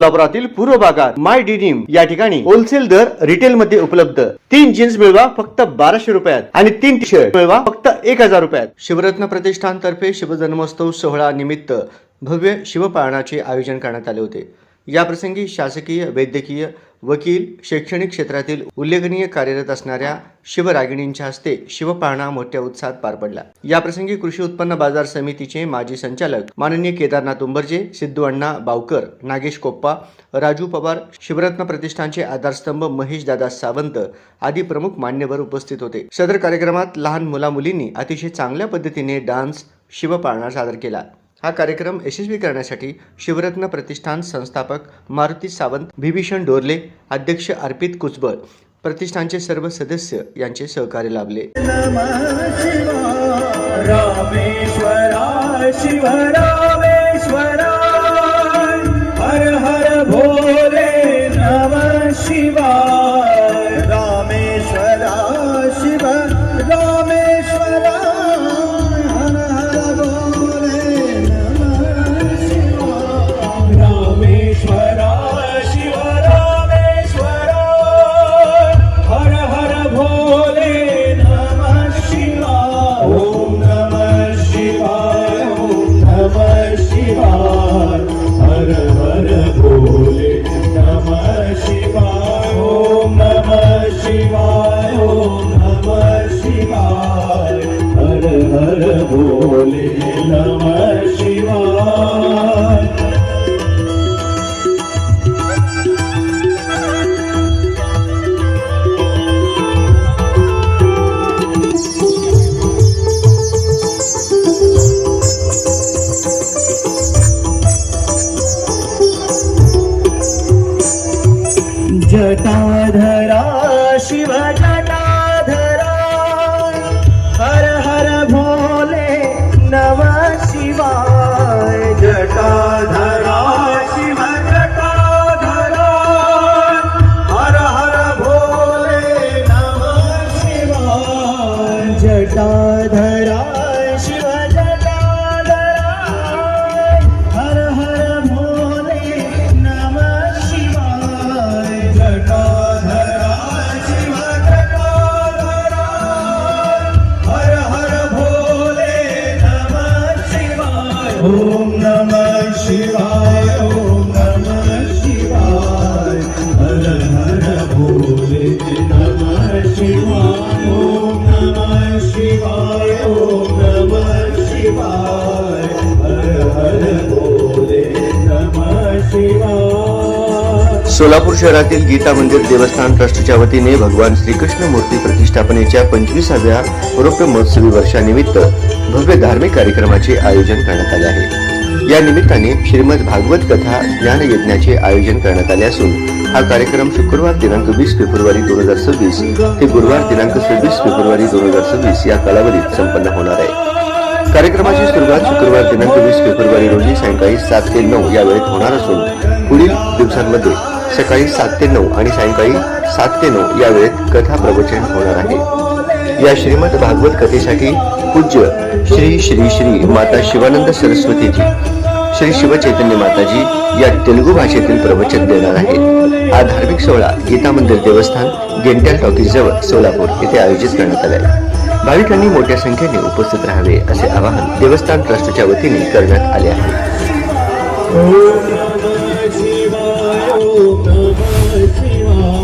सोलापुरातील पूर्व भागात माय डिनिम या ठिकाणी होलसेल दर रिटेल मध्ये उपलब्ध। 3 जीन्स मिळवा फक्त 1200 रुपयात आणि 3 टी शर्ट मिळवा फक्त 1000 रुपयात। शिवरत्न प्रतिष्ठान तर्फे शिवजन्मोत्सव सोहळा निमित्त भव्य शिवपाळणाचे आयोजन करण्यात आले होते। या प्रसंगी शासकीय, वैद्यकीय, वकील, शैक्षणिक क्षेत्रातील उल्लेखनीय कार्यरत असणाऱ्या शिवरागिणींच्या हस्ते शिवपाळणा मोठ्या उत्साहात पार पडला। या प्रसंगी कृषी उत्पन्न बाजार समितीचे माजी संचालक माननीय केदारनाथ उंबर्जे, सिद्धू अण्णा बावकर, नागेश कोप्पा, राजू पवार, शिवरत्न प्रतिष्ठानचे आधारस्तंभ महेश दादा सावंत आदी प्रमुख मान्यवर उपस्थित होते। सदर कार्यक्रमात लहान मुला-मुलींनी अतिशय चांगल्या पद्धतीने डान्स, शिवपाळणा सादर केला। हा कार्यक्रम यशस्वी करण्यासाठी शिवरत्न प्रतिष्ठान संस्थापक मारुती सावंत, विभीषण डोरले, अध्यक्ष अर्पित कुचबळ, प्रतिष्ठानचे सर्व सदस्य यांचे सहकार्य लाभले। रामेश्वरा शिव रामेश्वरा हर हर भोले नमः शिवाय। रामेश्वरा शिव रामेश्वरा हर हर भोले नमः शिवाय। रामेश्वरा शिव रामेश्वरा हर हर भोले नमः शिवाय। ओम नमः शिवाय, ओम नमः शिवाय, हर हर भोले नमः शिवाय। ओम नमः शिवाय, ओम नमः शिवाय, हर हर भोले नमः शिवाय। जटाधरा शिव जटाधरा हर हर भोले नमः शिवाय। जटाधरा शिव जटाधरा हर हर भोले नमः शिवाय। जटाधरा शिव जटाधरा हर हर भोले नमः शिवाय। जटाधरा शिव जटाधरा हर हर भोले नमः शिवाय। ओम नमः शिवाय, ओम नमः शिवाय, हर हर भोले नमः शिवाय। ओम नमः शिवाय, ओम नमः शिवाय, हर हर भोले नमः शिवाय। सोलापूर शहरातील गीता मंदिर देवस्थान ट्रस्टच्या वतीने भगवान श्रीकृष्ण मूर्ती प्रतिष्ठापनेच्या 25व्या रौप्य महोत्सवी वर्षानिमित्त भव्य धार्मिक कार्यक्रमाचे आयोजन करण्यात आले आहे। या निमित्ताने श्रीमद भागवत कथा ज्ञान यज्ञाचे आयोजन करण्यात आले असून हा कार्यक्रम शुक्रवार दिनांक 20 फेब्रुवारी 2026 ते गुरुवार दिनांक 26 फेब्रुवारी 2026 या कालावधीत संपन्न होणार आहे। कार्यक्रमाची सुरुवात शुक्रवार दिनांक 20 फेब्रुवारी रोजी सायंकाळी 7 ते 9 या वेळेत होणार असून पुढील दिवसांमध्ये सकाळी 7 ते 9 आणि सायंकाळी 7 ते 9 या वेळेत कथा प्रवचन होणार आहे। या श्रीमद भागवत कथेसाठी पूज्य श्री श्री श्री माता शिवानंद सरस्वतीजी, श्री शिवचैतन्य माताजी या तेलुगू भाषेतील प्रवचन देणार आहेत। हा धार्मिक सोहळा गीता मंदिर देवस्थान, गेंट्या टॉकीज जवळ सोलापूर येथे आयोजित करण्यात आला आहे। भाविकांनी मोठ्या संख्येने उपस्थित राहावे असे आवाहन देवस्थान ट्रस्टच्या वतीने करण्यात आले आहे। ओम नमः शिवाय, ओम नमः शिवाय।